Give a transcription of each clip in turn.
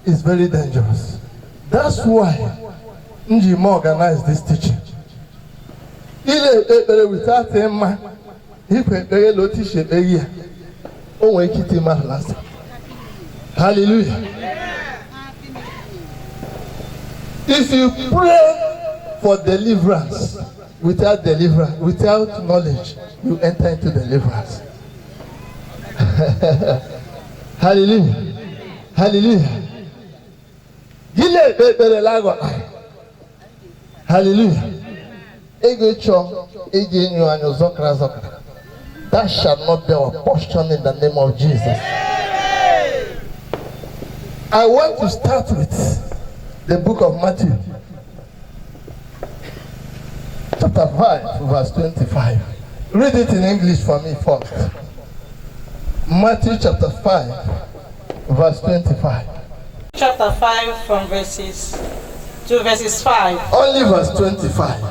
is very dangerous. That's why Njima organized this teaching. Ile without him, he could be able to teach a year. Oh, we keep him last. Hallelujah. If you pray for deliverance without knowledge, you enter into deliverance. Hallelujah. Hallelujah. Hallelujah. That shall not be our portion in the name of Jesus. I want to start with the book of Matthew, chapter 5, verse 25. Read it in English for me first. Matthew chapter 5, verse 25. Chapter 5 from verses 5. Only verse 25.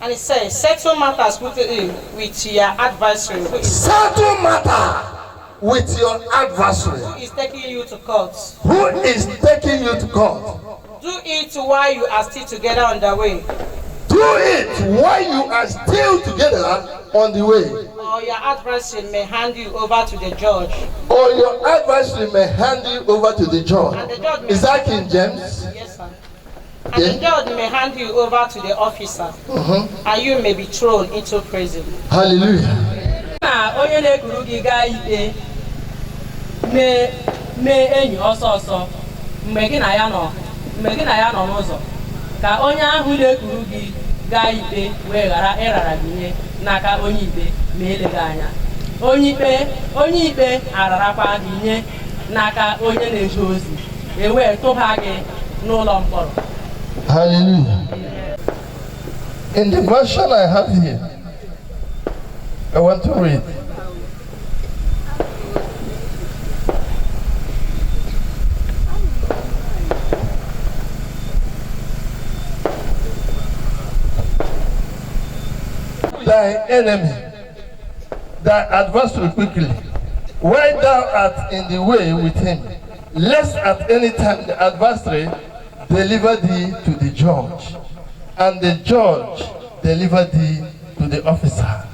And it says, settle matters with your adversary. Settle matter with your adversary. Who is taking you to court? Who is taking you to court? Do it while you are still together on the way. Do it while you are still together on the way. Or your adversary may hand you over to the judge. Or your adversary may hand you over to the judge. And the judge is that King James? Yes, sir. And the judge may hand you over to the officer, and you may be thrown into prison. Hallelujah. Hallelujah. In the version I have here, I want to read. Thy enemy, thy adversary quickly, while thou art in the way with him, lest at any time the adversary deliver thee to the judge, and the judge deliver thee to the officer,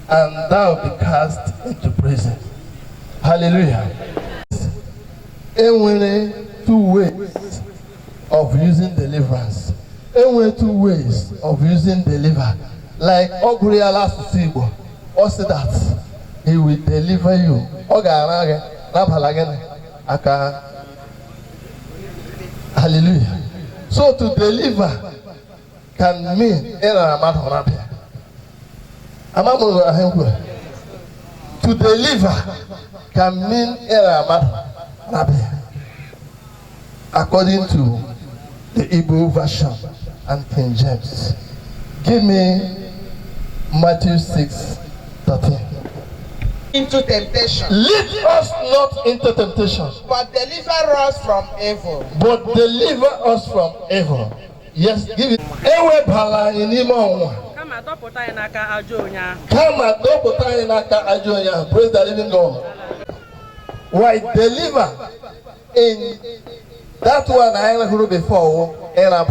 and thou be cast into prison. Hallelujah. Only two ways of using deliverance. Only two ways of using deliver. Like Ogriala Susibo, also that he will deliver you. Hallelujah. So to deliver can mean to deliver can mean according to the Hebrew version and King James. Give me Matthew 6:13. Into temptation. Lead us not into temptation, but deliver us from evil. But deliver us from evil. Yes, give it. Ewe bala inimo. Kama dọpụta anyị n'aka ajọ onye ahụ. Kama dọpụta anyị n'aka ajọ onye ahụ. Praise the living God. Why deliver in that one I heard before in Arab.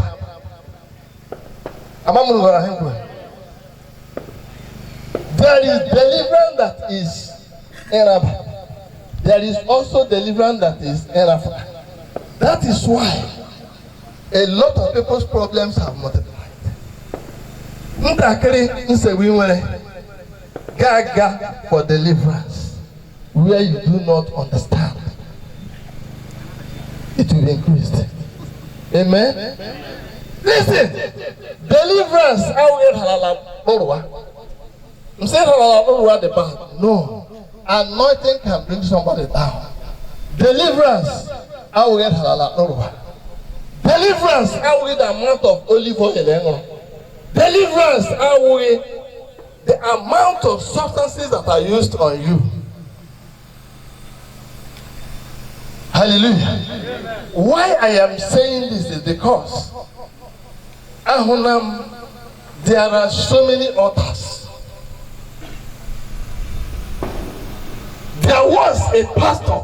There is deliverance that is Arab. There is also deliverance that is Arab. That is why a lot of people's problems have multiplied. Gaga for deliverance where you do not understand. It will be increased. Amen. Listen, deliverance. I'm saying the back. No, anointing can bring somebody down. Deliverance. I will get halala. Deliverance. I will get the amount of olive oil. Deliverance. I will get the amount of substances that are used on you. Hallelujah. Why I am saying this is because there are so many altars. There was a pastor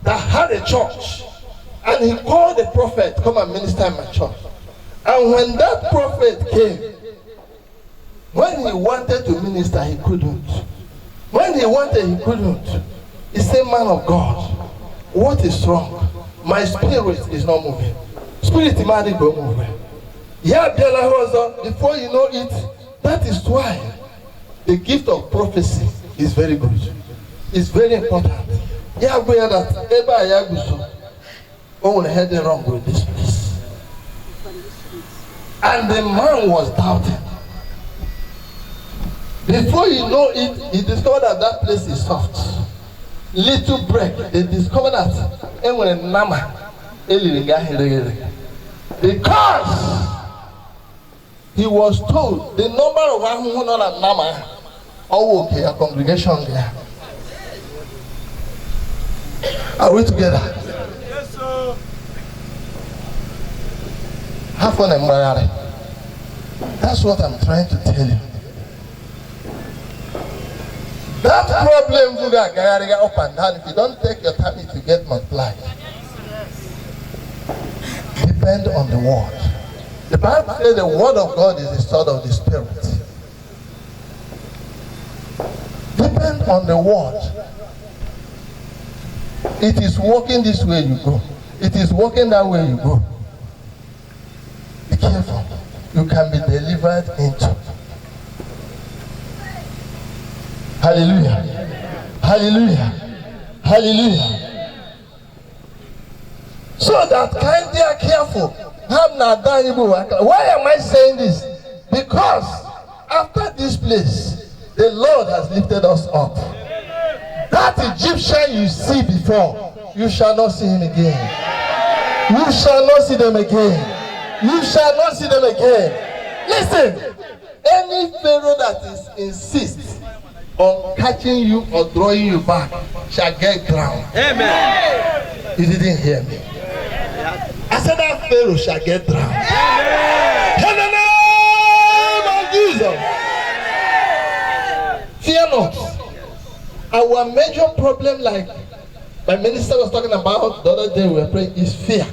that had a church And he called the prophet, come and minister in my church. And when that prophet came, when he wanted to minister, he couldn't. When he wanted, he couldn't. He said, man of God, what is wrong? My spirit is not moving. Spirit is not moving. Before you know it, that is why the gift of prophecy is very good. It's very important. Oh, heading wrong with this place. And the man was doubting. Before you know it, he discovered that that place is soft. Little break, they discovered that because he was told the number of Nama, oh, okay, a congregation there. Are we together? Yes, sir. Have fun and marry. That's what I'm trying to tell you. That problem will get up and down. If you don't take your time, it will get multiplied. Depend on the word. The Bible says the word of God is the sword of the spirit. Depend on the word. It is working this way, you go. It is working that way, you go. Be careful. You can be delivered into. Hallelujah. Hallelujah. Hallelujah. So that kind they are careful. Why am I saying this? Because after this place, the Lord has lifted us up. That Egyptian you see before, you shall not see him again. You shall not see them again. You shall not see them again. Listen, any Pharaoh that insists on catching you or drawing you back shall get drowned. Amen. You didn't hear me. I said that Pharaoh shall get drowned. In the name of Jesus. Fear not. Our major problem, like my minister was talking about the other day, we were praying, is fear.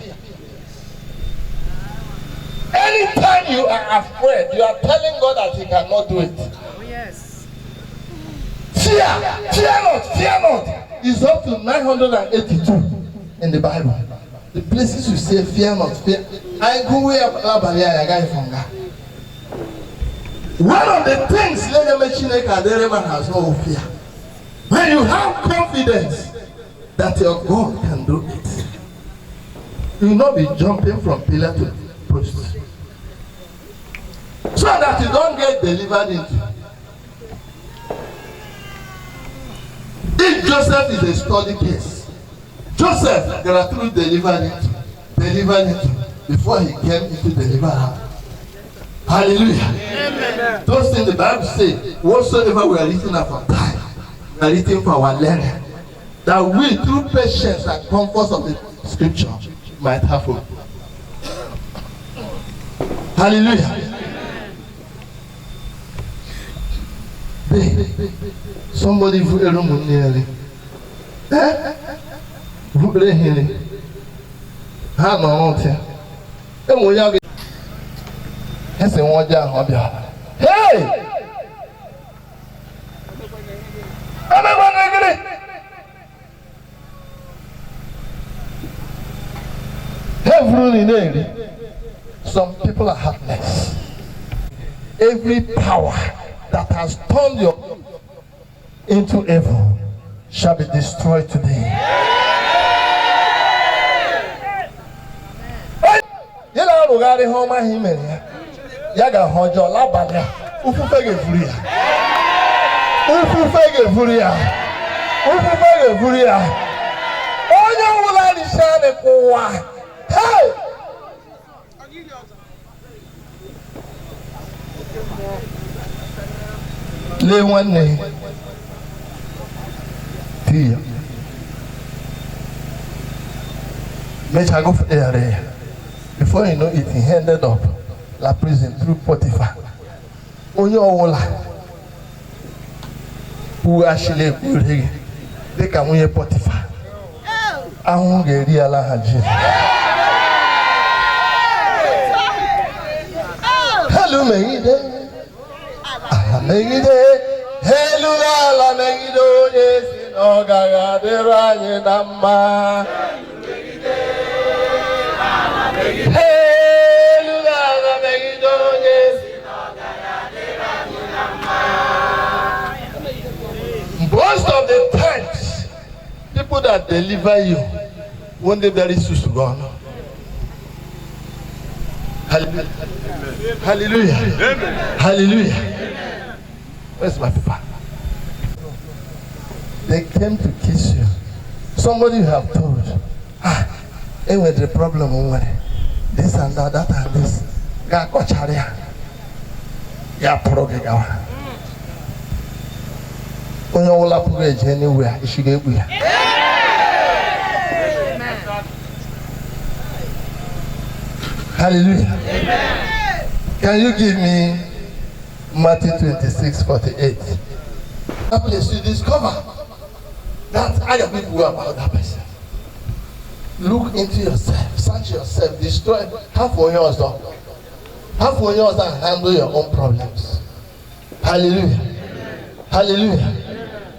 Anytime you are afraid, you are telling God that He cannot do it. Oh, yes. Fear not, is up to 982 in the Bible. The places you say fear not, fear. I go way up one of the things Legamechineka has no fear. When you have confidence that your God can do it, you will not be jumping from pillar to post. So that you don't get delivered into. If Joseph is a study case, Joseph Gertrude delivered it before he came into deliverance. Hallelujah. Amen. Those things the Bible says, whatsoever we are written up for time, we are written for our learning, that we through patience and comfort of the scripture might have hope. Hallelujah. Somebody who is nearly. Who is healing? How long? And we are. Hey! Some people are heartless. Every power that has turned you into evil shall be destroyed today. Yaga hojo labanya ufufege furia onye wula ni shane kwa hey le wanne tia mecha go area before you know it he ended up la prison through Potiphar. Onye ọwụla who actually they can win Potiphar. ahụ ga-eri ala ha ji. Helu megide ala megide, helu ala megide onye si na ọ gaghị adịrị anyị na mma. Helu ala megide onye si na ọ gaghị adịrị anyị na mma. Most of the times, people that deliver you won't be very susugon. Hallelujah. Hallelujah. Hallelujah. Where's my papa? They came to kiss you. Somebody you have told, with the problem, this and that, that and this. Onye ọbụla pụrụ eje anywhere, isi ga-egbu ya. Hallelujah. Amen. Can you give me Matthew 26:48? That place you discover that other people about that person. Look into yourself, search yourself, destroy half of yours, half of yours, and handle your own problems. Hallelujah. Hallelujah.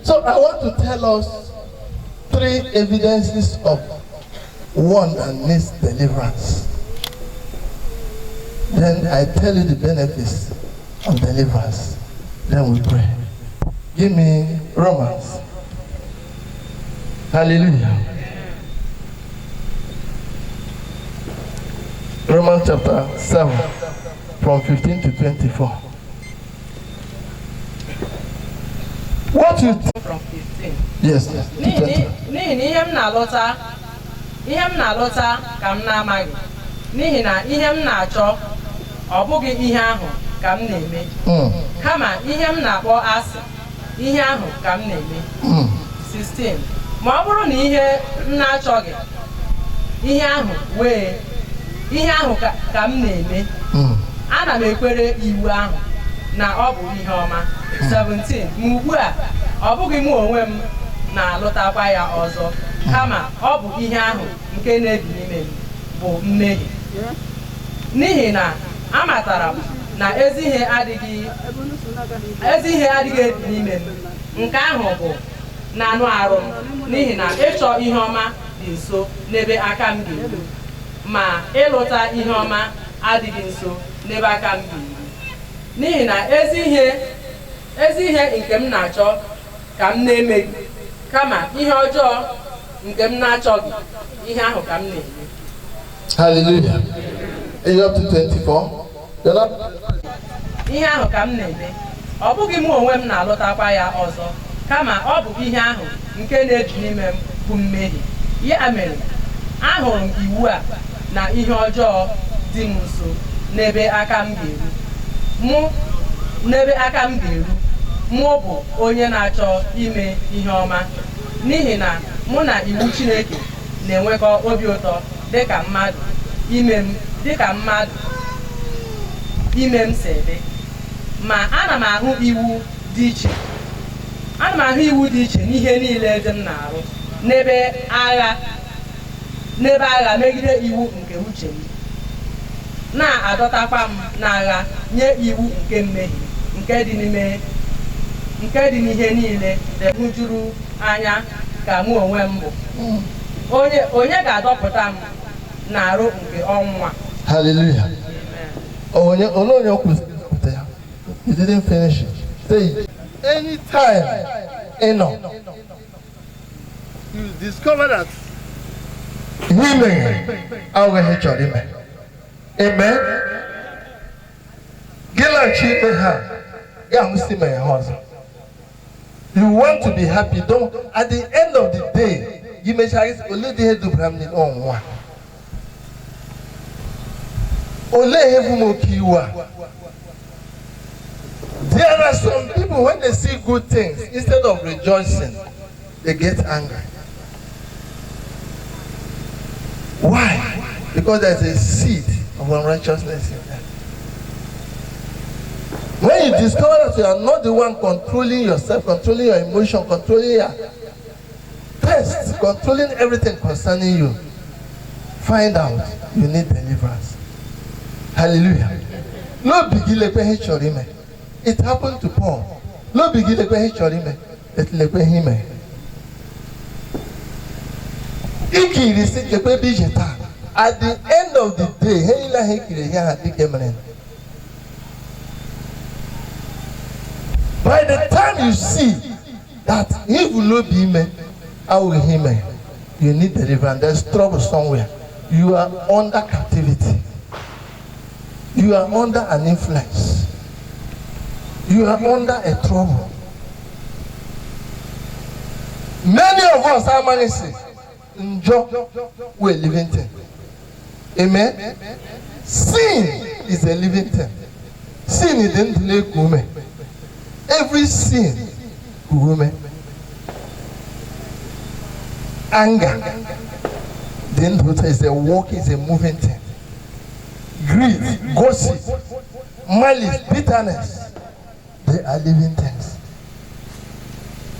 So I want to tell us 3 evidences of one that needs deliverance. Then I tell you the benefits of deliverance. Then we pray. Give me Romans. Hallelujah. Romans chapter 7 from 15 to 24. What you from 15. Yes. N'ihi na ihe m na-alọta ka m na-amaghị. N'ihi na ihe m na-achọ ọ bụghị ihe ahụ ka m na-eme. Kama ihe m na-akpọ asị, ihe ahụ ka m na-eme. 16. Ma ọ bụrụ na ihe m na-achọghị, ihe ahụ ka m na-eme. Ana m ekwere iwu ahụ na ọ bụ ihe ọma. 17. Ma ugbu a ọ bụghị mụ onwe m na-alụtakwa ya ọzọ, kama ọ bụ ihe ahụ nke na-ebi n'ime m bụ mmehie. N'ihi na amatara m na ezi ihe adịghị ebi n'ime m. Nke ahụ bụ na anụ arụ m, n'ihi na ịchọ ihe ọma dị nso n'ebe aka m ga-eru, ma ịlụta ihe ọma adịghị nso n'ebe aka m ga-eru. N'ihi na ezi ihe nke m na-achọ ka m na-emeghị, kama ihe ọjọọ nke m na-achọghị, ihe ahụ ka m na-eme. Hallelujah. Are you up to 24? Ihe ahụ ka m na-eme. Ọ bụghị mụ onwe m na-alụtakwa ya ọzọ, kama ọ bụ ihe ahụ nke na-ebi n'ime m bụ mmehie. Ya mere, ahụrụ m iwu a na ihe ọjọọ dị m nso n'ebe aka m ga-eru. Mụ bụ onye na-achọ ime ihe ọma, n'ihi na mụ na iwu Chineke na-enwekọ obi ụtọ dịka mmadụ ime m si dị. Ma ana m ahụ iwu dị iche n'ihe niile dị m na-arụ, n'ebe agha megide iwu nke uche m, na-adọtakwa m n'agha nye iwu nke mmehie nke dị n'ihe niile hụjuru anya ka mụ onwe m bụ. Onye ga-adọpụta m n'arụ nke ọnwụnwa. Hallelujah. You didn't finish it. Say, anytime you discover that healing, I will hit your amen. Amen. You want to be happy. Don't. At the end of the day, you may say, "Only the head of Brahmin on one." There are some people, when they see good things, instead of rejoicing, they get angry. Why? Because there's a seed of unrighteousness in them. When you discover that you are not the one controlling yourself, controlling your emotion, controlling your test, controlling everything concerning you, find out you need deliverance. Hallelujah. No biggie lekwe he chorime. It happened to Paul. No biggie lekwe he chorime. It lekwe hime. Iki risi lekwe bijeta. At the end of the day, he ila he kire he hati kemren. By the time you see that he will not be me, I will him. You need deliverance. There's trouble somewhere. You are under captivity. You are under an influence. You are under a trouble. Many of us are managing. We're living thing. Amen. Sin is a living thing. Sin is the woman. Every sin, woman. Anger. Then is a walk, is a moving thing. Greed, gossip, malice, bitterness. They are living things.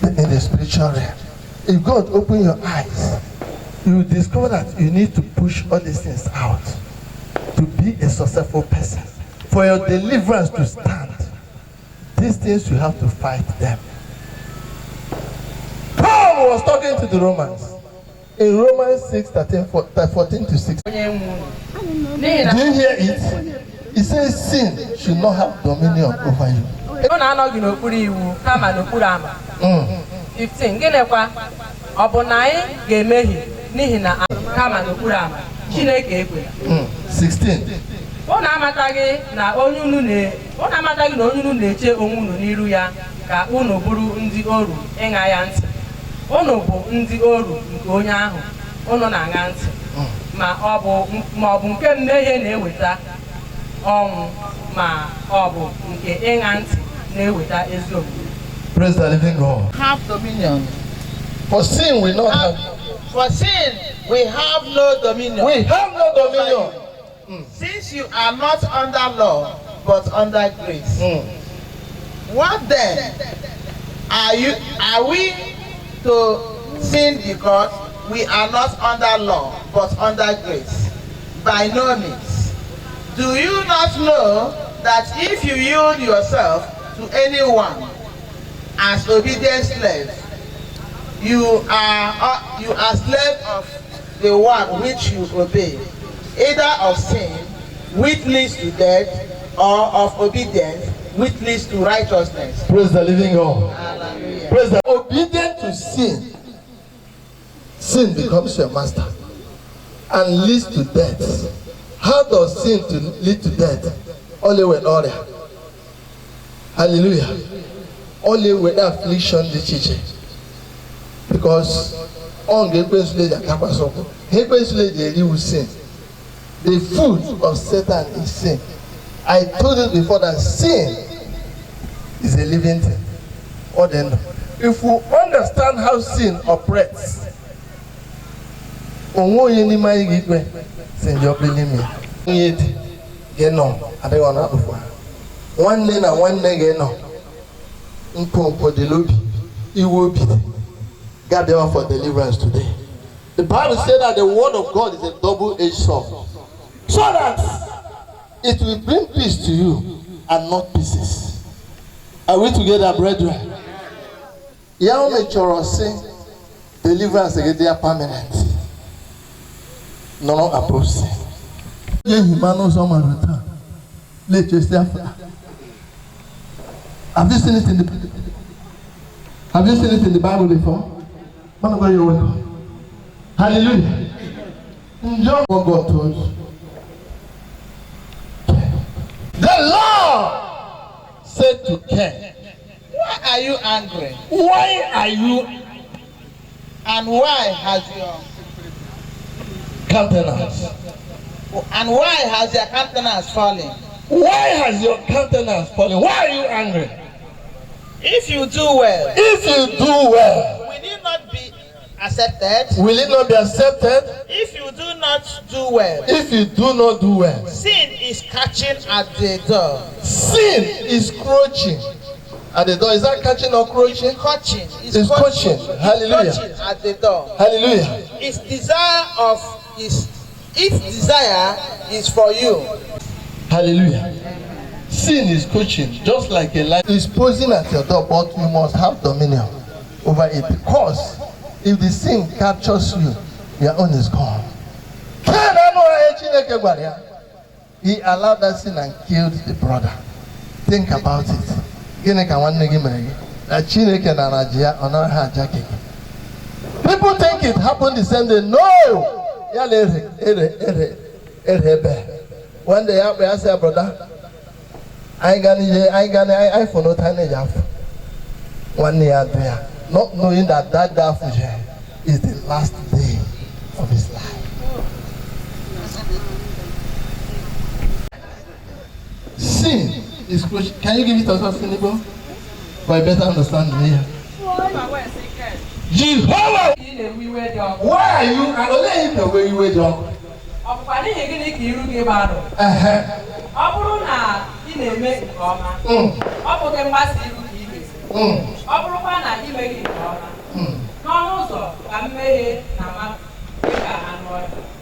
In the spiritual realm. If God open your eyes, you will discover that you need to push all these things out to be a successful person. For your deliverance to stand, these things you have to fight them. Paul was talking to the Romans. In Romans 6:14 to 16. Do you hear it? It says sin should not have dominion over you. 15 gịnịkwa ọ bụ na anyị ga-emehie n'ihi na kama n'okpuru ama Chineke ekwe. 16. Unu amataghị na onye unu na-eche onwe unu n'iru ya ka unu bụrụ ndị oru ịṅa ya ntị. Unu bụ ndị oru nke onye ahụ unu na-aṅa ntị. Ma ọ bụ nke mmehie na-eweta ọnwụ ma ọ bụ nke ịṅa ntị na-eweta ezi omume. Praise the living God. Have dominion. For sin we not have. For sin we have no dominion. We have no dominion. Since you are not under law but under grace. What then? Are we to sin because we are not under law but under grace? By no means. Do you not know that if you yield yourself to anyone as obedient slave, you are slave of the one which you obey, either of sin, which leads to death, or of obedience, which leads to righteousness. Praise the living God. Hallelujah. Praise the obedient to sin. Sin becomes your master and leads to death. How does sin lead to death? Only with order. Hallelujah. Only with affliction the chiche. Because on the sin. The food of Satan is sin. I told you before that sin is a living thing. If we understand how sin operates, one it will be God there for deliverance today. The Bible said that the word of God is a double-edged sword, so that it will bring peace to you and not pieces. Are we together, brethren? Young mature say deliverance again they are permanent. No approach sin. Have you seen it in the Bible before? Man of God, you're welcome. Hallelujah. Enjoy what God told you. The Lord said to Cain, Why are you angry? why are you And why has your countenance? countenance fallen? Why has your countenance fallen? Why are you angry? If you do well, If you do well, will it not be accepted? will it not be accepted? If you do not do well, If you do not do well, sin is catching at the door. sin is crouching At the door, is that catching or crouching? Coaching. It's coaching. Hallelujah. Coaching at the door. Hallelujah. Its desire is for you. Hallelujah. Sin is coaching, just like a lion is posing at your door, but you must have dominion over it, because if the sin captures you, your own is gone. He allowed that sin and killed the brother. Think about it. People think it happened the same day. No! One day I said, brother, I for no time. 1 year there, not knowing that day is the last day of his life. Sin is crucial. Can you give it to us, Sinibo? For a better understanding here. Jehovah! Why are you? I don't let the way you were done.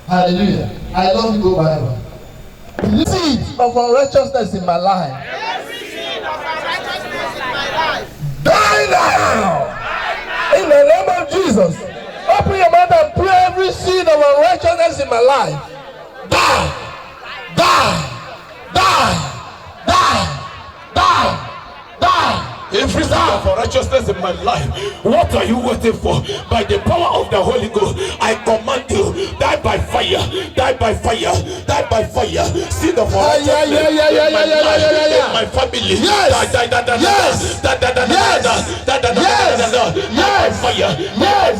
Hallelujah. I love you, Bible. The seed of unrighteousness in my life. Every seed of unrighteousness in my life. Die now! In the name of Jesus. Open your mouth and pray every seed of unrighteousness in my life. Die! Die! Die! Die! Die! Die! Every seed of righteousness in my life, what are you waiting for? By the power of the Holy Ghost, I command you, die by fire, die by fire, die by fire. Seed of righteousness in my life, in my family, die by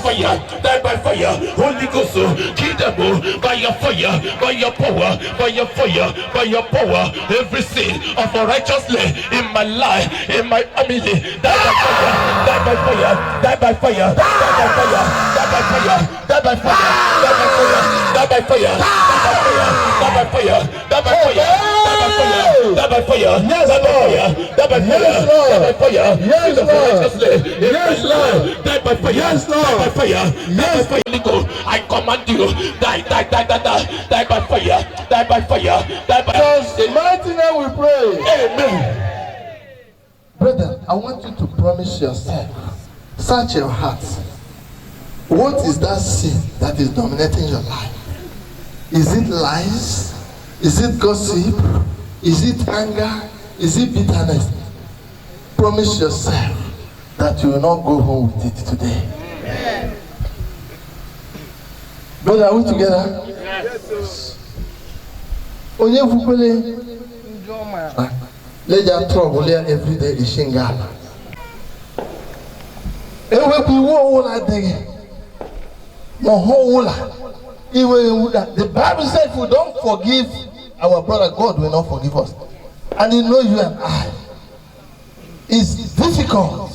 fire, die by fire. Holy Ghost, kill them by your fire, by your power, by your fire, by your power. Every seed of righteousness in my life, in my family. Die by fire, die by fire, die by fire, die by fire, die by fire, die by fire, die by fire, die by fire, die by fire, die by fire, die by fire, die by fire, die by fire, yes Lord, die by fire, yes Lord, die by fire, yes fire. I command you, die by fire, die by fire, die by fire. In mighty name we pray. Amen. Brother, I want you to promise yourself, search your heart. What is that sin that is dominating your life? Is it lies? Is it gossip? Is it anger? Is it bitterness? Promise yourself that you will not go home with it today. Amen. Brother, are we together? Yes, sir. Let your trouble here every day is shingala. The Bible says if we don't forgive our brother, God will not forgive us. And you know, you and I, it's difficult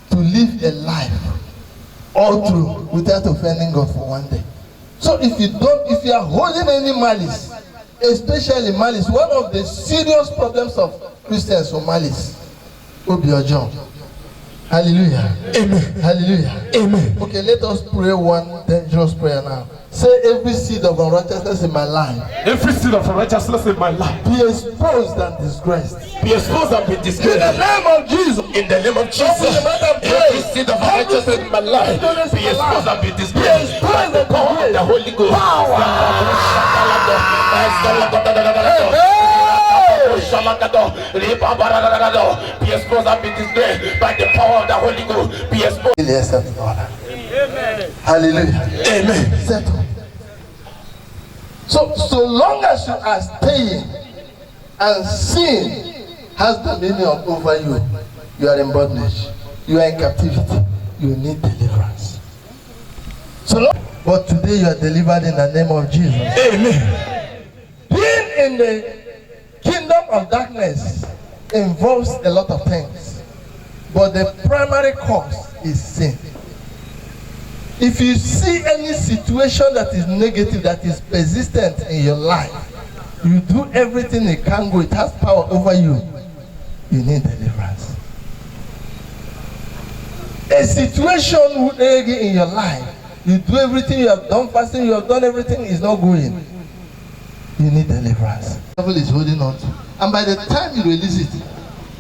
to live a life all through without offending God for one day. So if you are holding any malice, especially malice, one of the serious problems of Christians for malice will be your job. Hallelujah. Amen. Hallelujah. Amen. Okay, let us pray one dangerous prayer now. Say, every seed of unrighteousness in my life. Every seed of unrighteousness in my life. Be exposed and disgraced. Be exposed and be disgraced. In the name of Jesus. In the name of Jesus. Every seed of unrighteousness in my life. Be exposed and be disgraced. By the power of the Holy Ghost. Be exposed and be disgraced by the power of the Holy Ghost. Be exposed. Amen. Hallelujah. Amen. Settle. So long as you are staying and sin has dominion over you, you are in bondage. You are in captivity. You need deliverance. But today you are delivered in the name of Jesus. Amen. Being in the kingdom of darkness involves a lot of things, but the primary cause is sin. If you see any situation that is negative, that is persistent in your life, you do everything it can go, it has power over you, you need deliverance. A situation in your life, you do everything, you have done fasting, you have done everything, is not going. You need deliverance. The devil is holding on to. And by the time you release it,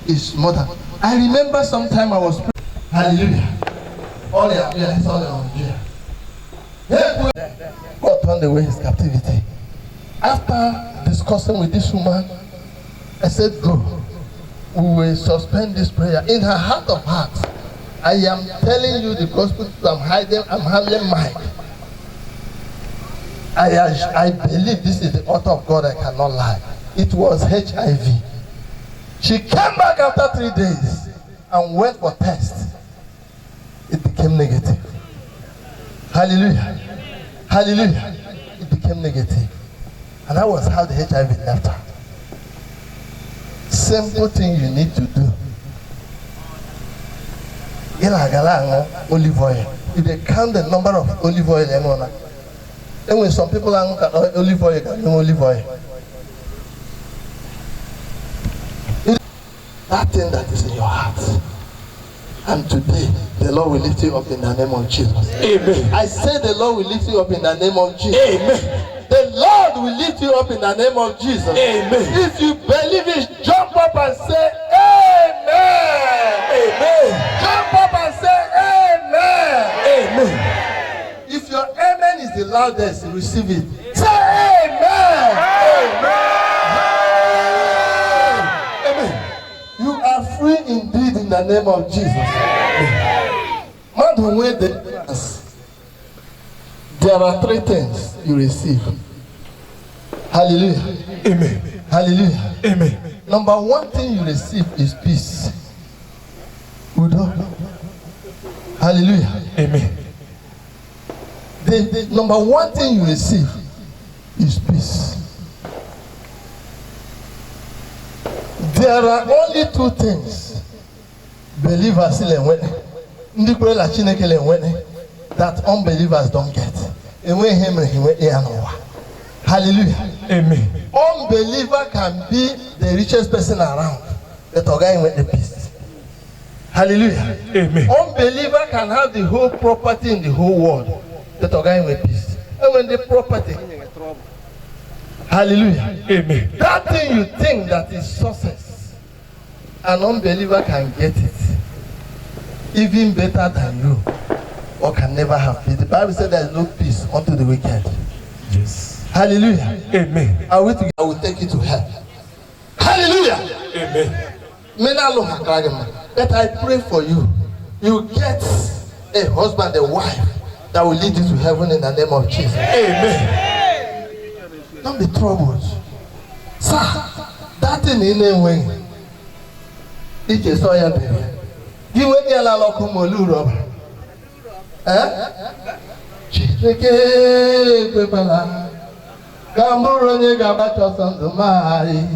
it's more than. I remember sometime I was praying. Hallelujah. All the appearance, all the Nigeria. God turned away his captivity. After discussing with this woman, I said, go. We will suspend this prayer. In her heart of hearts, I am telling you the gospel. I'm handling mine. I believe this is the author of God. I cannot lie. It was HIV. She came back after 3 days and went for test. It became negative. Hallelujah. Hallelujah. It became negative. And that was how the HIV left her. Simple thing you need to do. Olive oil. If they count the number of olive oil, and when some people are olive oil, no olive oil. That thing that is in your heart. And today, the Lord will lift you up in the name of Jesus. Amen. I say the Lord will lift you up in the name of Jesus. Amen. The Lord will lift you up in the name of Jesus. Amen. If you believe it, jump up and say Amen. Amen. Jump up and say Amen. Amen. If your amen is the loudest, receive it. Say Amen. Amen. You are free indeed in the name of Jesus. There are 3 things you receive. Hallelujah. Amen. Hallelujah. Amen. Number 1 thing you receive is peace. Udo. Hallelujah. Amen. The number 1 thing you receive is peace. There are only 2 things believers that unbelievers don't get. Hallelujah. Amen. Unbeliever can be the richest person around. The guy with the peace. Hallelujah. Amen. Unbeliever can have the whole property in the whole world. The guy with peace. And when the property. Hallelujah. Amen. That thing you think that is success, an unbeliever can get it even better than you, or can never have peace. The Bible said there is no peace unto the wicked. Yes. Hallelujah. Amen. I will take you to hell. Hallelujah. Amen. But I pray for you. You get a husband, a wife that will lead you to heaven in the name of Jesus. Amen. Don't be troubled. Sir, that thing in a way. It is so young. You went there like a moluro. Chike pepala. Kamburonye gabacho sanzumai.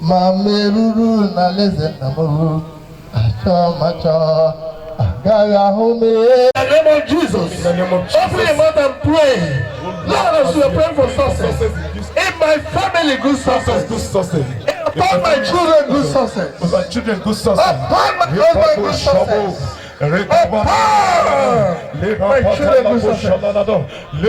Mameruru na leze namu. Acho macho. Agaga home. In the name of Jesus. Open your mouth and pray. Lord, as we are praying for success. In my family, good success. Good success. Upon my children, good success. My children, good success. Upon my husband, good success. Upon my children, good success.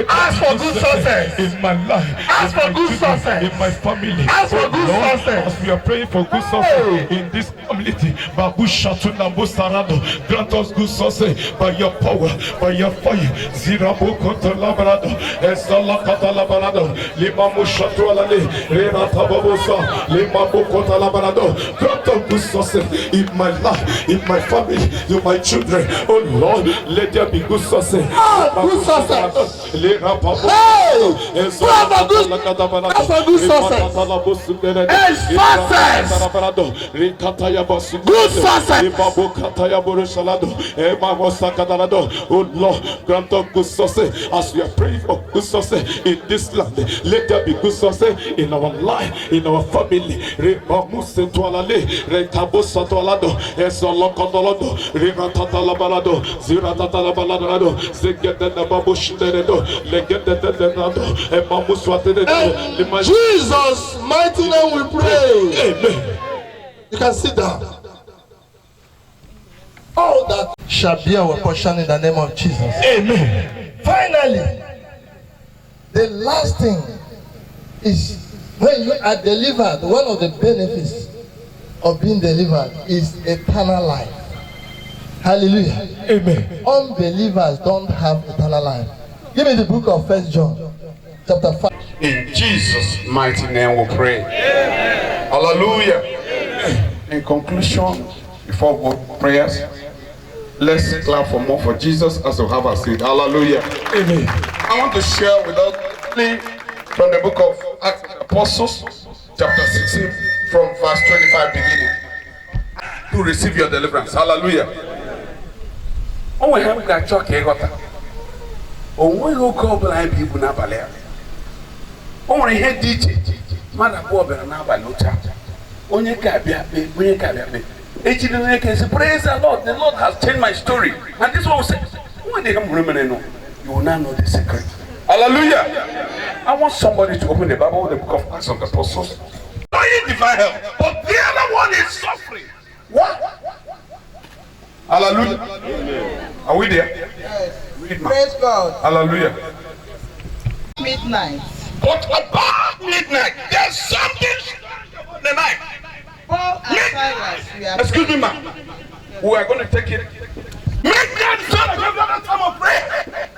Ask for good success. In my life. Ask for good success. In my family. Ask for good success. As we are praying for good success in this community, Babu Shatuna Busarado, grant us good success by your power, by your fire. Zirabu Kotalabarado, Esala Katalabarado, Limamu Shatualale, Renata Babosa, Limamu Kotalabarado. Grant us good success in my life, in my family, in my children. Oh Lord, let there be good success. Good success. Hey! Oh Lord, grant us good success as we are praying for good success in this land. Let there be good success in our life, in our family. In Jesus' mighty name we pray. Amen. You can sit down. All that shall be our portion in the name of Jesus. Amen. Finally, the last thing is when you are delivered, one of the benefits of being delivered is eternal life. Hallelujah. Amen. Unbelievers don't have eternal life. Give me the book of 1 John, chapter 5. In Jesus' mighty name we pray. Amen. Hallelujah. Amen. In conclusion, before we go prayers, let's clap for more for Jesus as we have our seat. Hallelujah. Amen. I want to share with us from the book of Acts of the Apostles, chapter 16, from verse 25 beginning. To receive your deliverance. Hallelujah. Oh, we have got chalk here. Oh, we go call blind people now. Oh, we had DJ. Mother Bob and now by Lucha. Only Cabia, we Cabia. Praise the Lord. The Lord has changed my story. And this one said, when they come remaining, you will now know the secret. Hallelujah. I want somebody to open the Bible with the book of Acts of the Apostles. Not divine help, but the other one is suffering. What? Hallelujah. Amen. Are we there? Yes. Read, Praise God. hallelujah. Midnight. But about midnight, there's something about the night. Paul and Silas, we are Excuse me, ma'am. We are going to take it. Midnight, son of another time of prayer.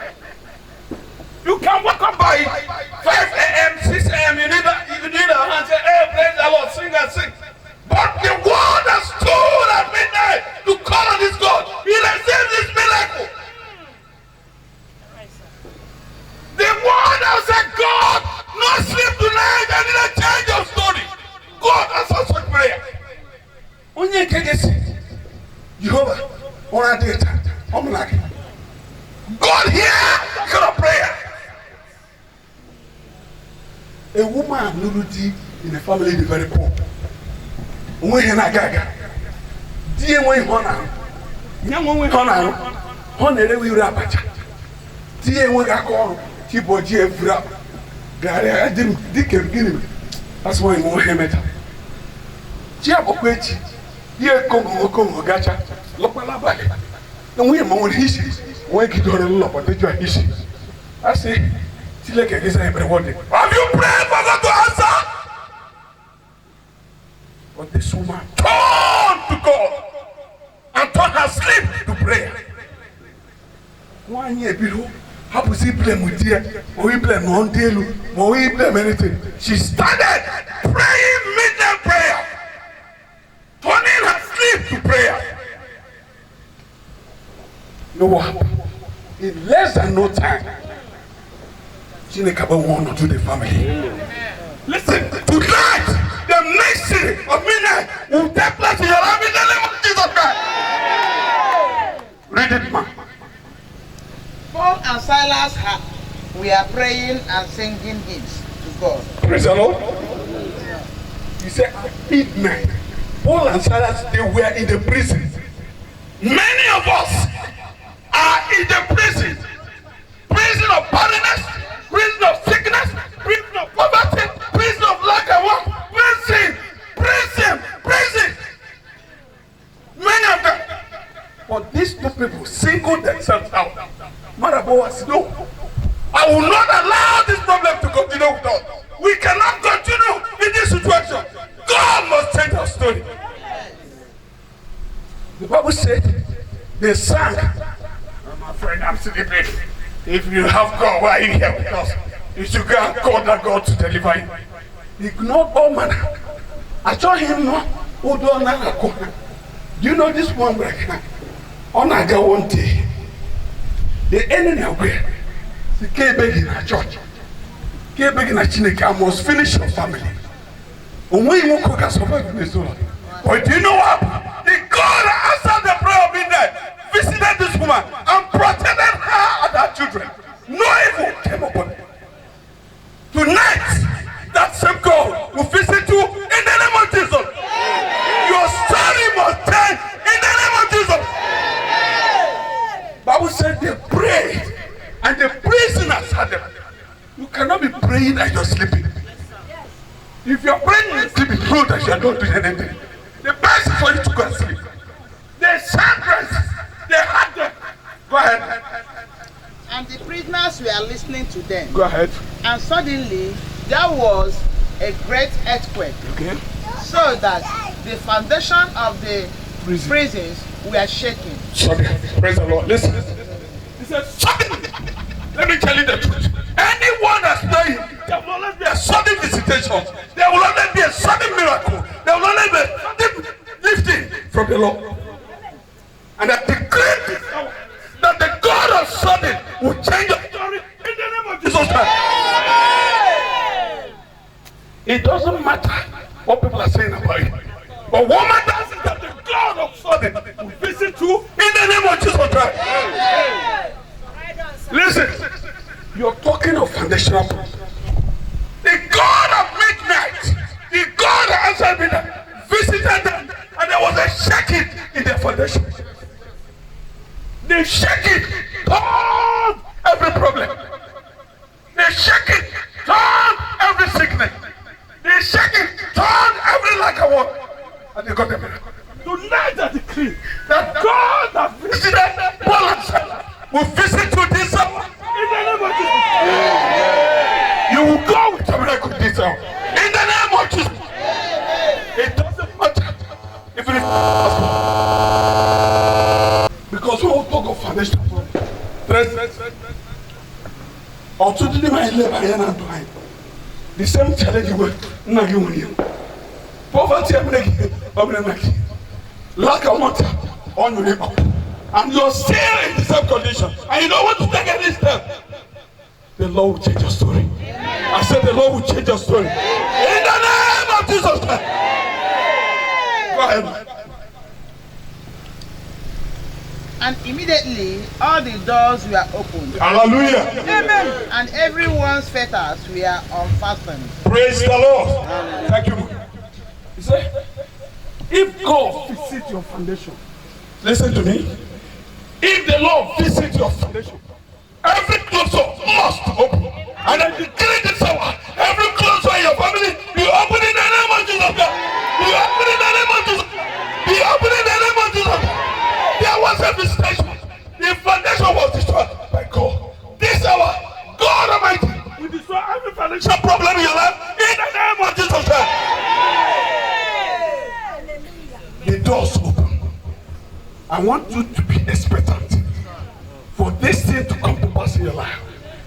You can wake up by 5 a.m., 6 a.m. You need a hand, say, hey, praise the Lord, sing and sing. But the one that stood at midnight to call on his God, he received his miracle. The one that said, God, no sleep tonight, I need a change of story. God answers such prayer. When you can see Jehovah, or I did, I'm like, God hear that kind of prayer. A woman Nurudi in a family is very poor. When you na gaga, dear when honor, young when honor, honor we rabacha. Dear when I call, keep what you have rap. Gary, I didn't dick and beginning. That's why I'm more hemet. Jiaboquet, dear Congo Gacha, Lopalabali. And we are more history. Wake it on a lot, but they are history. I say, like I guess everybody. Have you prayed for God to answer? But this woman turned to God and turned her sleep to prayer. 1 year below, how was he blame with you? Or he blame on Delu? Or he blame anything? She started praying midnight prayer, turning her sleep to prayer. You know what happened? In less than no time, Chinekaba won to the family. Listen, tonight, the mystery of midnight will take place in your life in the name of Jesus Christ. Read it, man. Paul and Silas, we are praying and singing hymns to God. Praise the Lord. He said at midnight, Paul and Silas, they were in the prison. Many of us are in the prison. Prison of barrenness, prison of sickness, prison of poverty, prison of lack of work, prison. Many of them. But these two people singled themselves out. Maraboa said, no, I will not allow this problem to continue with us. We cannot continue in this situation. God must change our story. The Bible said, they sang. My friend, I'm sleeping. If you have God, why are you here with us? You should go and call that God to deliver you. Ignore all manner. I saw him no. Do you know this one right now? On I go one day. The enemy of where? He came begging a church. Came begging a Chineke. I must finish your family. And when you cook and survive in this world. But do you know what? The God answered the prayer of midnight, visited this woman and protected her and her children. No evil came upon them. Tonight, that same God will visit you in the name of Jesus. Your story must change in the name of Jesus. Bible said they prayed and the prisoners had them. You cannot be praying and you're sleeping. If you're praying and sleeping, prove that you're not doing anything. The best is for you to go and sleep. The sacrifice ahead. And the prisoners were listening to them. Go ahead. And suddenly there was a great earthquake, Okay. so that the foundation of the prisons were shaking. Sorry. Praise the Lord. Listen. He said, suddenly. Let me tell you the truth. Anyone that's praying, there will always be a sudden visitation. There will always be a sudden miracle. There will always be a sudden lifting from the Lord. And I declare this hour that the God of sudden will change your story in the name of Jesus Christ. It doesn't matter what people are saying about you. But what matters is that the God of sudden will visit you in the name of Jesus Christ. Listen, you're talking of foundational problems. The God of midnight, the God that answered midnight, visited them, and there was a shaking in their foundation. The shaking turned every problem. The shaking turned every sickness. The shaking turned every lack of work. And they got the miracle. Tonight I decree that God that visited Paul and Silas will visit you this hour. In the name of Jesus. You will go with a miracle this hour. In the name of Jesus. It doesn't matter if it is possible. Because when we talk of foundation, the same challenge with poverty, lack of water on your neighbor, and you're still in the same condition, and you don't want to take any step. The Lord will change your story. I said the Lord will change your story. In the name of Jesus Christ. Go ahead. And immediately all the doors were opened. Hallelujah. Amen. And everyone's fetters were unfastened. Praise the Lord. Thank you. He said, if God visits your foundation, listen to me. If the Lord visits your foundation, every closed door must open. And I declare this hour, every closed door in your family, be open in the name of Jesus. Be open in the name of Jesus. Be open in the name of Jesus. There was a visitation. The foundation was destroyed by God. This hour, God Almighty will destroy every financial problem in your life in the name of Jesus. The doors open. I want you to be expectant for this thing to come to pass in your life.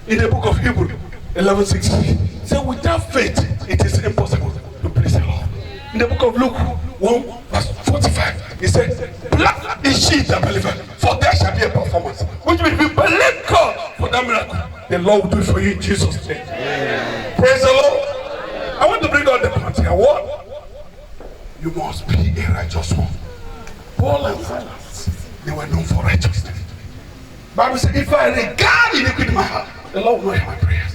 In the book of Hebrews 11:6, say without faith it is impossible to please the Lord. In the book of Luke 1:45, he said, blessed is she that believeth, for there shall be a performance. Which means we believe God for that miracle, the Lord will do it for you in Jesus' name. Praise the Lord. I want to bring out the point here. What? You must be a righteous one. Paul and Silas, they were known for righteousness. Bible says, if I regard iniquity in my heart, the Lord will hear my prayers.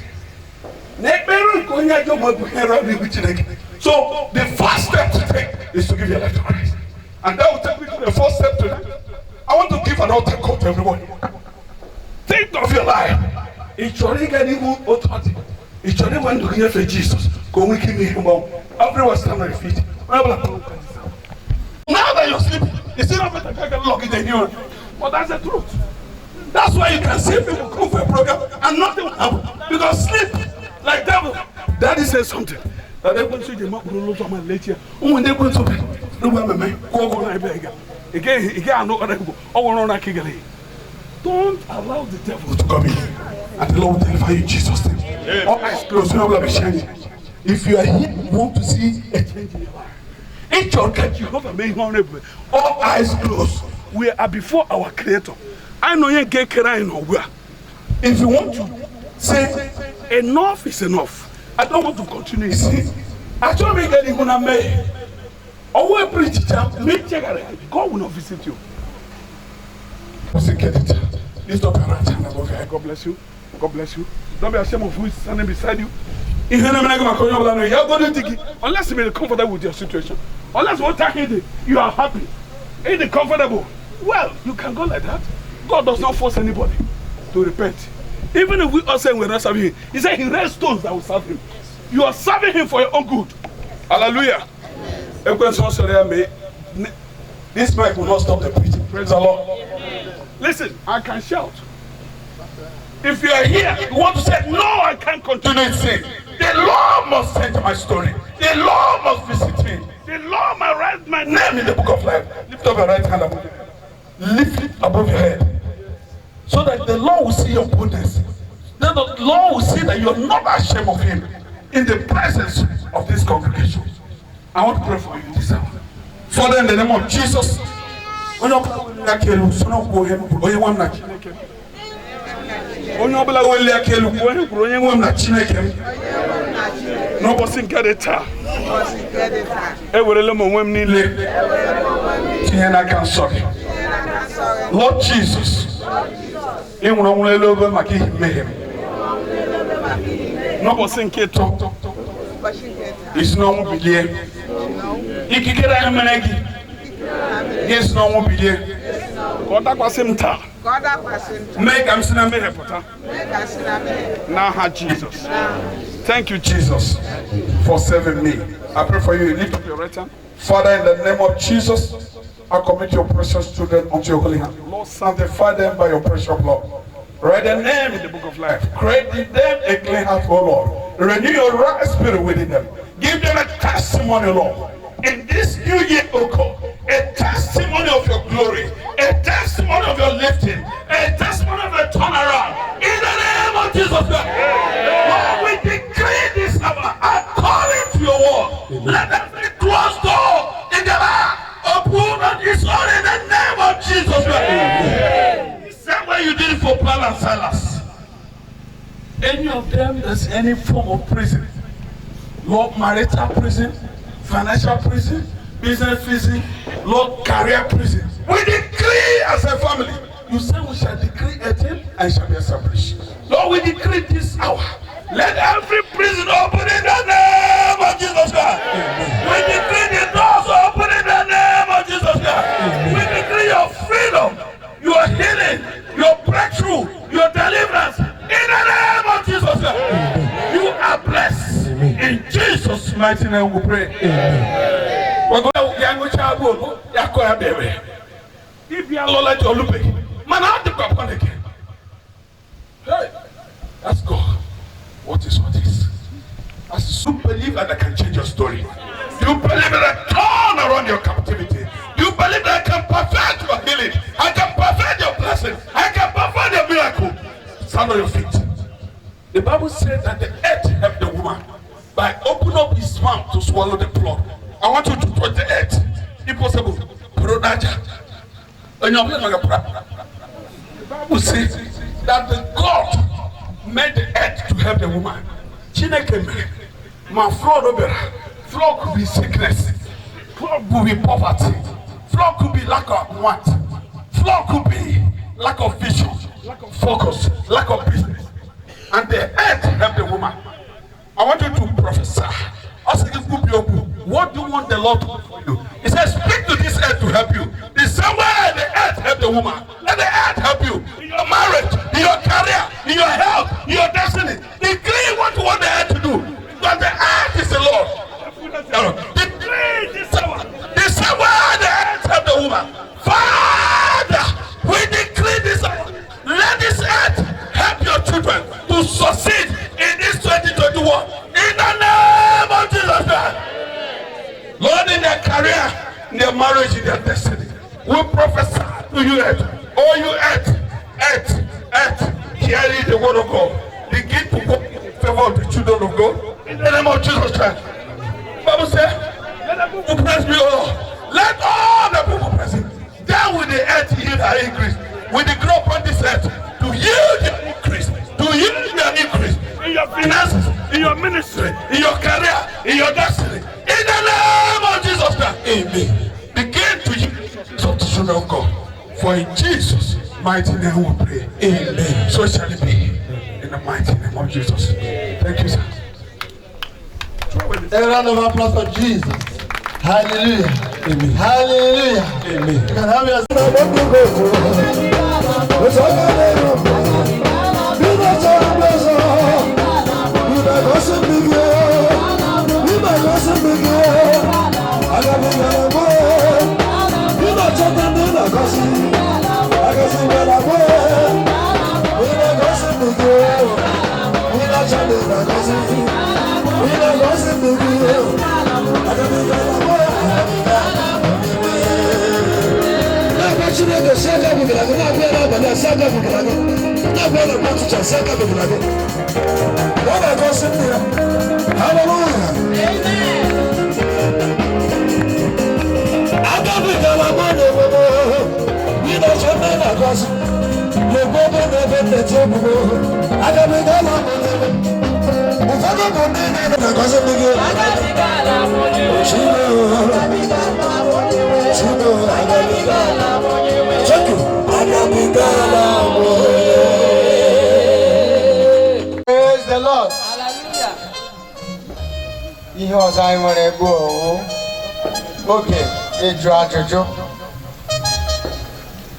So the first step to take is to give your life to Christ. And that will take me to the first step today. I want to give an altar call to everybody. Think of your life. It's already getting authority. It's already when to hear for Jesus. Go we give me him out. Everyone stand on your feet. Now that you're sleeping, it's not better to get lucky than you. But that's the truth. That's why you can see people come for a program and nothing will happen. Because sleep like devil. Daddy says something. That they want to see the map roll over my late year. When they go to bed, no one may go on again. Again, no other people. Don't allow the devil to come in. And the Lord will deliver you in Jesus' name. All eyes closed, no will be shining. If you are here, you want to see a change in your life. In church, you have a main honorable. All eyes closed. We are before our Creator. I know you get crying nowhere. If you want to say enough is enough, I don't want to continue. I told me that you're gonna make. Always preach it. God will not visit you. God bless you. God bless you. Don't be ashamed of who is standing beside you. Unless you be comfortable with your situation. Unless you are happy. Ain't it comfortable? Well, you can go like that. God does not force anybody to repent. Even if we all say we're not serving him, he said he raised stones that will serve him. You are serving him for your own good. Hallelujah. This mic will not stop the preaching. Praise the Lord. Listen, I can shout. If you are here, you want to say, no, I can't continue to sin. The Lord must change my story. The Lord must visit me. The Lord must write my name in the book of life. Lift up your right hand above your head. Lift it above your head. So that the Lord will see your goodness. Then the Lord will see that you are not ashamed of Him in the presence of this congregation. I want to pray for you this hour. Father, in the name of Jesus, Lord Jesus, it's no one be yes, no one be there. God make am sinna me repota. Now, Jesus. Thank you, Jesus, for saving me. I pray for you. Lift up your right hand. Father, in the name of Jesus, I commit your precious children unto your holy hand. Lord, sanctify them by your precious blood. Write their name in the book of life. Create in them a clean heart, O Lord. Renew your right spirit within them. Give them a testimony, Lord. In this new year, O God, a testimony of your glory, a testimony of your lifting, a testimony of a turnaround. In the name of Jesus Christ. Lord, we decree this hour according to your word. Let every closed door in the land open on this one in the name of Jesus Christ. The same way you did it for Paul and Silas. Any of them that's any form of prison, Lord, marital prison, financial prison, business prison, Lord, career prison. We decree as a family. You say we shall decree a thing and shall be established. Lord, we decree this hour. Let every prison open in the name of Jesus Christ. We decree the doors open in the name of Jesus Christ. We decree your freedom, your healing, your breakthrough, your deliverance in the name of Jesus Christ. You are blessed. In Jesus' mighty name we pray. We're going to young child go yakoya baby. If you are Lola Jolube, man, I the papa again. Hey, that's God. What is all this? I still believe that I can change your story. You believe that I turn around your captivity. You believe that I can perfect your healing. I can perfect your blessing. I can perfect your miracle. Stand on your feet. The Bible says that the earth helped the woman by opening up his mouth to swallow the blood. I want you to touch the earth. If possible, the Bible says that the God made the earth to help the woman. My flood could be sickness, flood could be poverty, flood could be lack of want, flood could be lack of vision, lack of focus, lack of business. And the earth helped the woman. I want you to prophesy. What do you want the Lord to do for you? He says, speak to this earth to help you. The same way the earth helped the woman. Let the earth help you in your marriage, in your career, in your health, in your destiny. Decree what you want the earth to do. Because the earth is the Lord. Decree this hour. The same way the earth helped the woman. Father, we decree this hour. Let this earth help your children to succeed in this 2021. In the name of Jesus Christ. Lord, in their career, in their marriage, in their destiny, we prophesy to you, earth. Oh, you earth, hearing the word of God. Begin to walk in favor of the children of God. In the name of Jesus Christ. The Bible says, let the people praise me, O Lord. Let all the people praise him. Then will the earth yield her increase. Will the grow upon this earth to yield your increase. To yield your increase. In your finances, in your ministry, in your career, in your destiny. In the name of Jesus Christ. Amen. Begin to yield to the children of God. For in Jesus' mighty name we pray. Amen. So shall it be. In the mighty name of Jesus. Thank you, sir. A round of applause for Jesus. Hallelujah. Amen. Hallelujah. Amen. You can have your I Praise the Lord. Ihe ọzọ anyị nwere bụ oge ịjụ ajụjụ.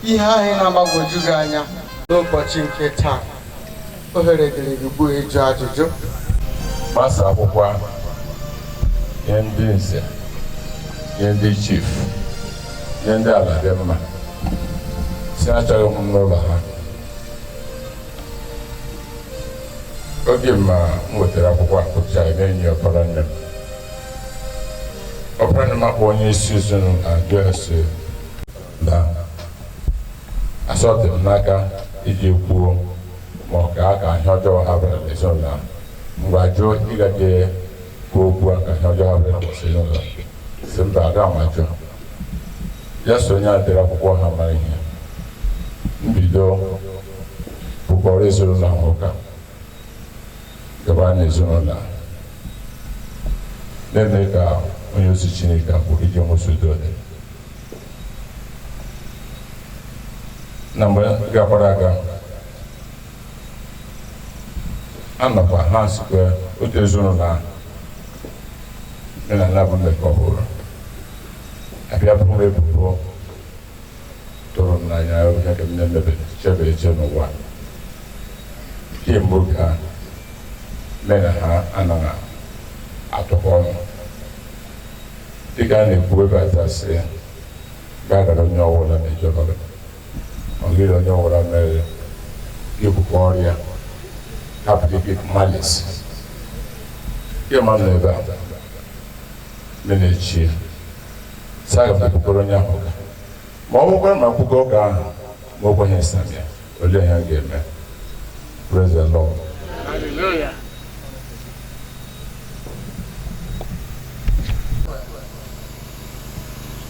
Ihe anyị na-agbagwoju gị anya n'ụbọchị nke taa. Ohere dịrị gị bụ ịjụ ajụjụ. Gbasa akwụkwọ ahụ nye ndị nze, nye ndị chief, nye ndị ala dị mma. Si achọghị m n'ụlọ ha. Oge m wetara akwụkwọ akpụcha na-enyi ọpara nne m. Ọpara nne m akpọ onye isi ezinụlọ na-ajụ ese na asọtị m n'aka iji kwuo ma ọ ka aka ihe ọjọọ ha bịara n'ezinụlọ ahụ. Mgbe ajụ ịgaje kwuo okwu aka ihe ọjọọ ha bịara n'ezinụlọ si mba aga m ajụ. Ya so onye a dere akwụkwọ ha mara ihe. Mbido bụkọrọ ezinụlọ ahụ ụka gaba n'ezinụlọ na-eme ka onye ozi Chineke bụ iji nwụsị udo dị. Na mgbe gakwara aga anọkwa ha sikwa otu ezinụlọ ahụ nne na nna bụ mmekọ ọhụrụ abịa bụ m ebubo tụrụ m n'anya ihe ka m na-emebe chebe eche n'ụwa kemgbe oge ahụ nne na ha anaghị atụkọ ọnụ dịka a na-ekwu ebe atasị gagara onye ọbụla mejọrọ ọgịrị onye ọbụla mere ibukọ ọrịa hapụrụ malis ihe ma nọ ebe a na-echi saga m ekwukwara onye ahụ ụka ma ọ bụkwara ma akwụkwọ ụka ahụ ma okwenye samia olee ihe a ga-eme. Praise the Lord. Hallelujah.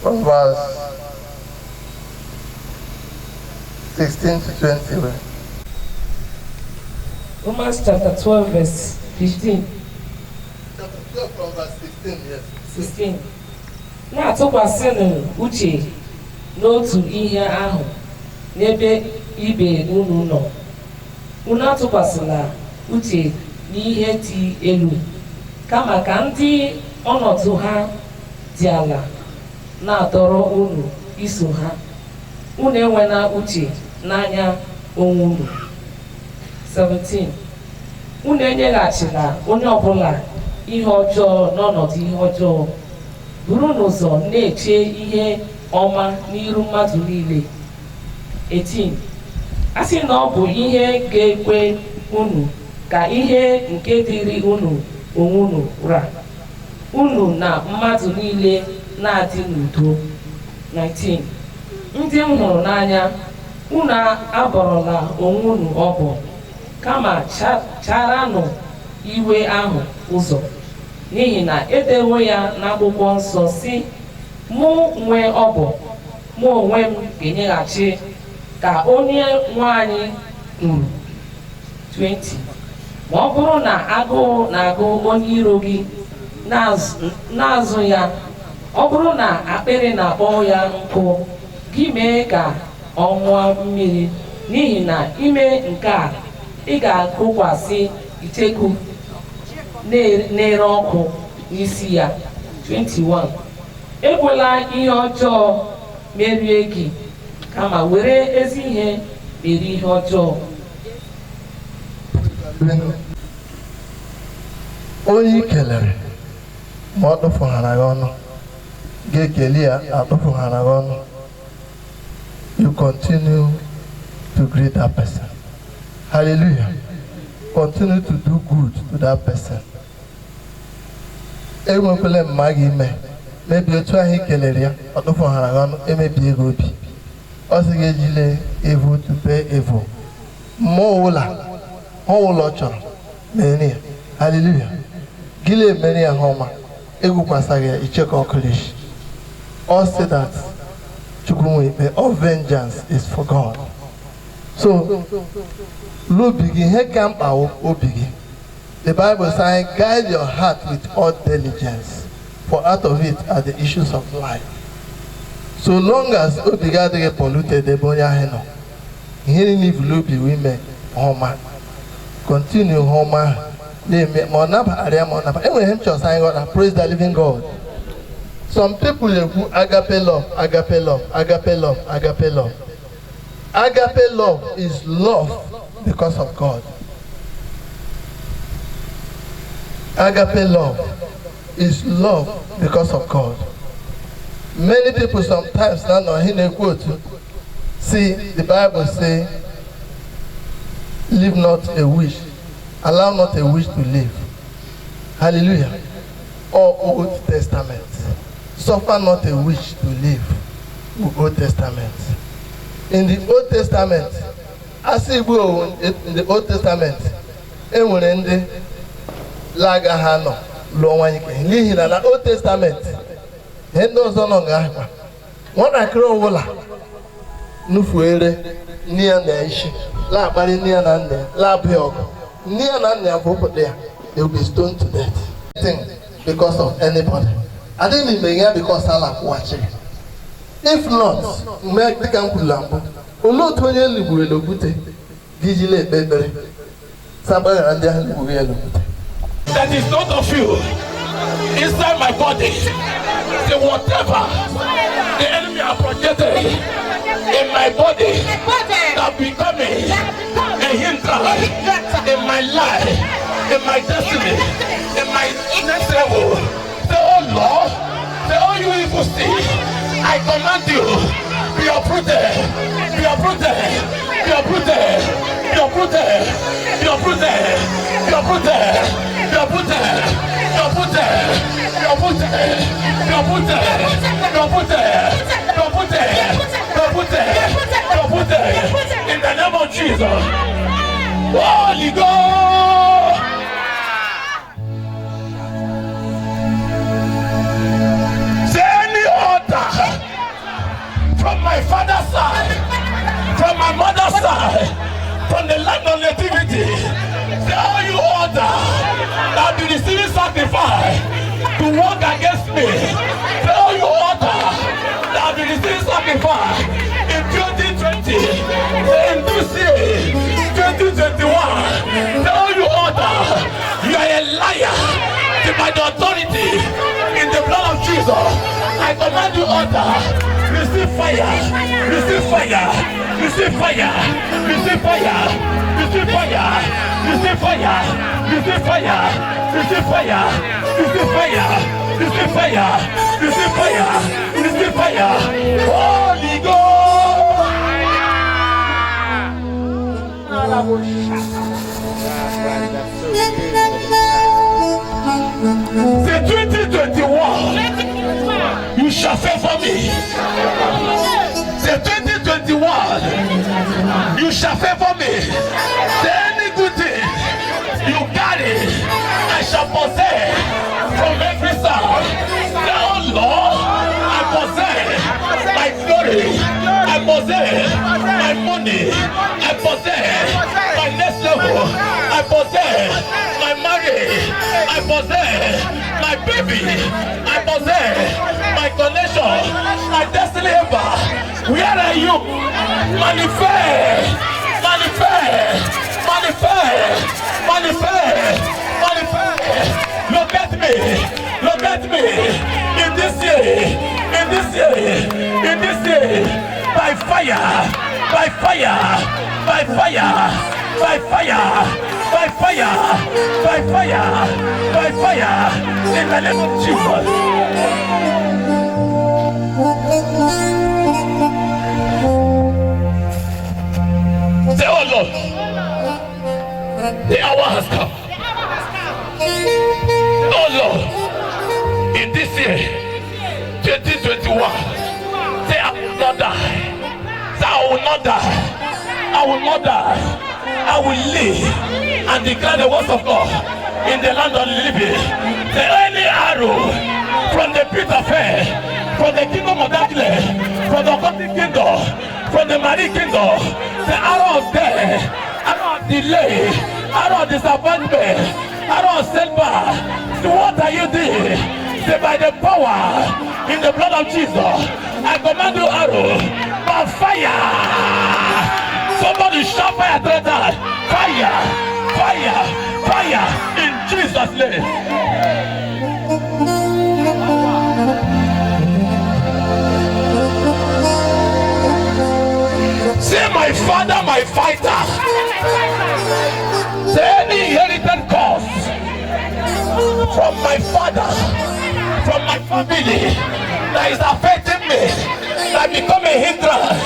From verse 16 to 20. Romans chapter 12, verse 15, Chapter 12 from verse 16, yes. 16. Na-atụkwasịnụ uche n'otu ihe ahụ n'ebe ibe unu nọ. Unu atụkwasịla uche n'ihe dị elu, kama ka ndị ọnọdụ ha dị ala na-adọrọ unu iso ha. Unu enwela uche n'anya onwe unu. 17. Unu enyeghachila onye ọbụla ihe ọjọọ n'ọnọdụ ihe ọjọọ. Buru n'ụzọ na-eche ihe ọma n'iru mmadụ niile. 18. A sị na ọ bụ ihe ga-ekwe unu ka ihe nke dịrị unu onwe unu ra. Unu na mmadụ niile na-adị n'udo. 19. Ndị m hụrụ n'anya, unu abọrọla onwe unu ọbọ, kama charanụ iwe ahụ ụzọ, n'ihi na edewo ya n'akwụkwọ nsọ si, mụ nwee ọbọ, mụ onwe m ga-enyeghachi ka onye nwe anyị kwuru. 20. Ma ọ bụrụ na agụụ na-agụ onye iro gị n'azụ ya, ọ bụrụ na akpịrị na-akpọ ya nkụ, gị mee ka ọ ṅụọ mmiri, n'ihi na ime nke a ị ga-agụkwasị icheku na-ere ọkụ n'isi ya. 21. Ekwela ihe ọjọọ merie gị, kama were ezi ihe merie ihe ọjọọ. Onye i kelere ma ọ tụfughara gị ọnụ, ga-ekele ya atụfughara gị ọnụ. You continue to greet that person. Hallelujah. Continue to do good to that person. enwekwala mma gị ime mebi otu ahụ kelere ya ọtụfụ hara ọnụ emebi ego obi ọ sị gị ejile evu tupe evu mmụọ ụlọ chọrọ mere ya haleluya gile mere ya homa egwukwasa gị icheka ọkụlish all say that chukwu all vengeance is for God. So l'obi gị ihe ka mkpa obi gị. The Bible says, guide your heart with all diligence, for out of it are the issues of life. So long as obi gị adịghị polluted ebe onye ahụ nọ, ihe niile l'obi wime homa, continue homa, na-eme ma ọ nabara ya ma ọ nabara. Enwere ihe m chọrọ anyị ghọta, praise the living God. Some people ekwu agape love, agape love, agape love, agape love. Agape love is love because of God. Agape love is love because of God. Many people sometimes now know in a quote, see the Bible say, live not a wish, allow not a wish to live. Hallelujah. Or Old Testament. Suffer not a wish to live. Old Testament. In the Old Testament, as in the Old Testament, enwere ndị laga ha nọ lụọ nwanyị ike n'ihi na na Old Testament ihe ndị ọzọ nọ nga-ahịkwa nwatakịrị ọbụla nufuere nne ya na isi la-akparị nne ya na nne ya la-abụghị ọgụ nne ya na nne ya bụ obodo ya, they will be stoned to death. Because of anybody. I didn't even hear because Allah watching. If not, make the camp lambo. Olo 20 libu elobute. Vigile bebere. Somebody and there libu elobute. That is not of you. Inside my body. The whatever the enemy have projected in my body that becoming a hindrance in my life, in my destiny, in my next level. Say, oh Lord, say, oh you evil see, I command you, be uprooted, be uprooted, be uprooted, be uprooted, be uprooted, be uprooted, be uprooted, be uprooted, be uprooted, be uprooted, be uprooted, be uprooted, be uprooted, be uprooted, in the name of Jesus. Holy Ghost. From my father's side, from my mother's side, from the land of nativity, say all you order that be receiving sacrifice to work against me. Say all you order that be receiving sacrifice in 2020, say in this year, 2021. Say all you order, you are a liar. Say by the authority in the blood of Jesus, I command you order. Receive fire, receive fire, receive fire, receive fire, receive fire, receive fire, receive fire, receive fire, receive fire, receive fire, receive fire, receive fire, Holy Ghost. Say 2021. You shall favor me. Say 2021. You shall favor me. Say any good thing you carry, I shall possess from every side. Say, oh Lord, I possess my glory. I possess my money. I possess my next level. I possess my marriage. I possess my baby. I possess my connection, my destiny helper. Where are you? Manifest, manifest, manifest, manifest, manifest. Look at me, look at me. In this year, in this year, in this year, by fire, by fire, by fire, by fire, by fire, by fire, by fire, in the name of Jesus. Say, oh Lord, the hour has come. Oh Lord, in this year, 2021, say, I will not die. Say, I will not die. I will not die. I will live and declare the words of God in the land of the living. Say, any arrow from the pit of hell, from the kingdom of darkness, from the occultic kingdom, from the marine kingdom, the arrow of death, arrow of delay, arrow of disappointment, arrow of setback. What are you doing? Say, by the power in the blood of Jesus, I command you, arrow, by fire. Somebody shout fire 3 times. Fire, fire, fire in Jesus' name. Say, my father, my fighter. Say, any inherited cause from my father, from my family, that is affecting me, that become a hindrance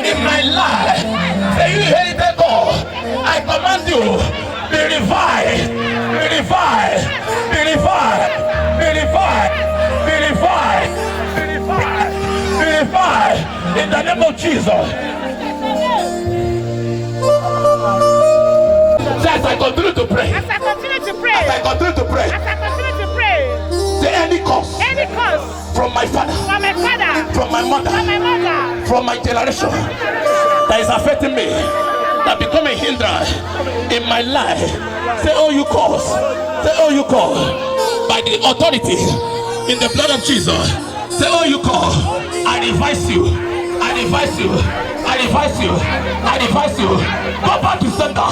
in my life. Say, you inherited cause, I command you, be revived, be revived, be revived, be revived, be revived, be revived, be revived in the name of Jesus. As I continue to pray, As I continue to pray, as I continue to pray, as I continue to pray, say, any cause from my father, from my father, from my mother, from my mother, from my generation that is affecting me, that become a hindrance in my life. Say, oh, you cause. Say, oh, you cause. By the authority in the blood of Jesus. Say, oh, you cause. I revise you. I revise you. I revise you. I revise you. Go back to center.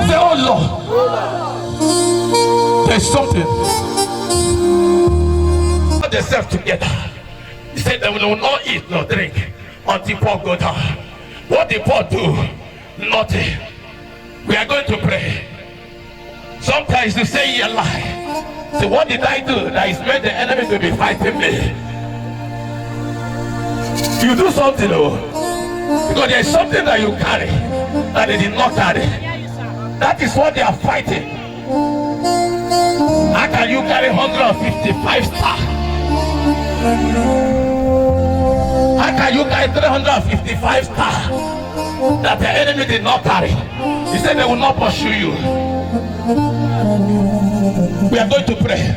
Say, oh Lord, there's something. Put themselves together. He said they will not eat nor drink until Paul go down. What did Paul do? Nothing. We are going to pray. Sometimes you say you're lying. So what did I do that is made the enemy to be fighting me? You do something, though, because there is something that you carry that they did not carry. That is what they are fighting. How can you carry 155 stars? How can you carry 355 stars that the enemy did not carry? He said they will not pursue you. We are going to pray.